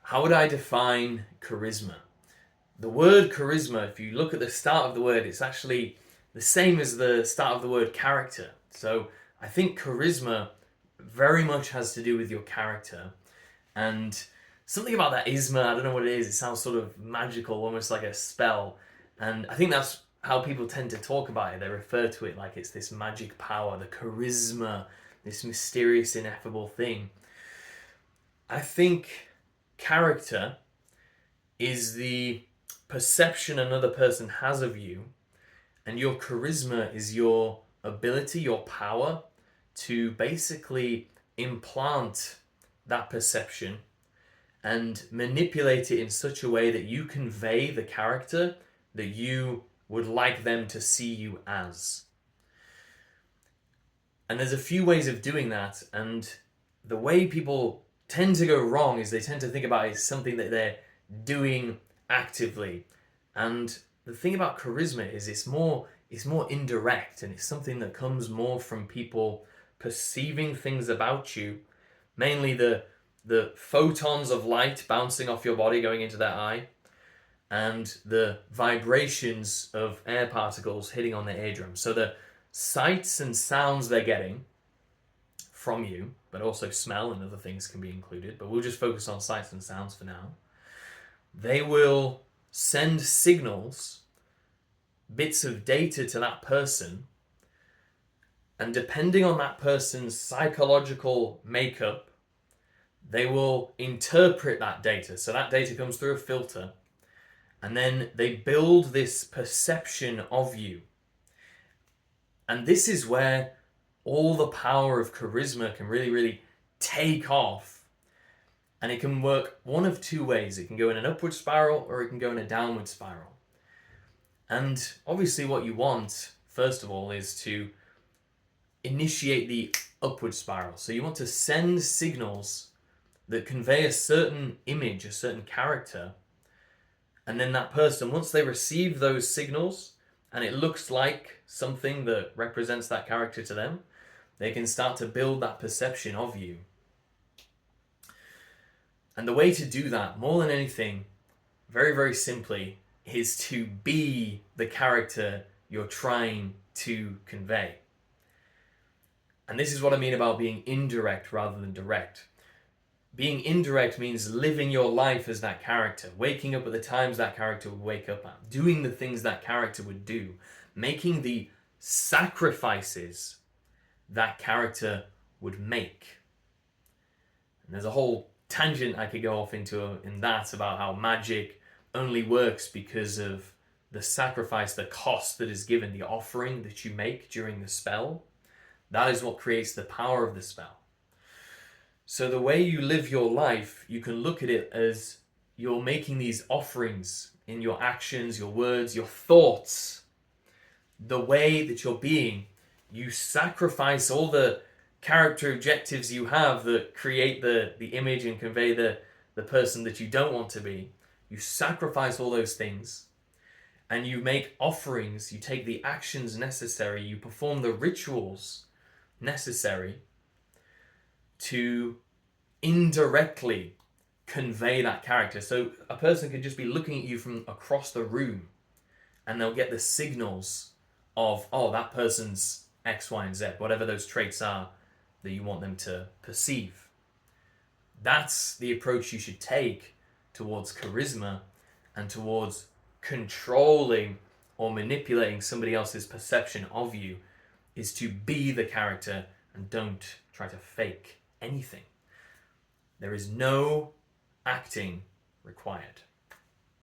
How would I define charisma? The word charisma, if you look at the start of the word, it's actually the same as the start of the word character. So I think charisma very much has to do with your character. And something about that isma, I don't know what it is, it sounds sort of magical, almost like a spell. And I think that's how people tend to talk about it. They refer to it like it's this magic power, the charisma, this mysterious, ineffable thing. I think character is the perception another person has of you, and your charisma is your ability, your power to basically implant that perception and manipulate it in such a way that you convey the character that you would like them to see you as. And there's a few ways of doing that, and the way people tend to go wrong is they tend to think about it as something that they're doing actively. And the thing about charisma is it's more indirect, and it's something that comes more from people perceiving things about you, mainly the photons of light bouncing off your body going into their eye, and the vibrations of air particles hitting on their eardrum. So the sights and sounds they're getting from you, but also smell and other things can be included, but we'll just focus on sights and sounds for now. They will send signals, bits of data to that person, and depending on that person's psychological makeup, they will interpret that data. So that data comes through a filter, and then they build this perception of you. And this is where all the power of charisma can really, really take off. And it can work one of two ways. It can go in an upward spiral or it can go in a downward spiral. And obviously what you want, first of all, is to initiate the upward spiral. So you want to send signals that convey a certain image, a certain character. And then that person, once they receive those signals and it looks like something that represents that character to them, they can start to build that perception of you. And the way to do that, more than anything, very, very simply, is to be the character you're trying to convey. And this is what I mean about being indirect rather than direct. Being indirect means living your life as that character, waking up at the times that character would wake up at, doing the things that character would do, making the sacrifices that character would make. And there's a whole tangent I could go off into in that about how magic only works because of the sacrifice, the cost that is given, the offering that you make during the spell. That is what creates the power of the spell. So the way you live your life, you can look at it as you're making these offerings in your actions, your words, your thoughts, the way that you're being. You sacrifice all the character objectives you have that create the image and convey the person that you don't want to be. You sacrifice all those things and you make offerings. You take the actions necessary. You perform the rituals necessary to indirectly convey that character. So a person could just be looking at you from across the room and they'll get the signals of, oh, that person's X, Y, and Z, whatever those traits are that you want them to perceive. That's the approach you should take towards charisma and towards controlling or manipulating somebody else's perception of you, is to be the character and don't try to fake anything. There is no acting required.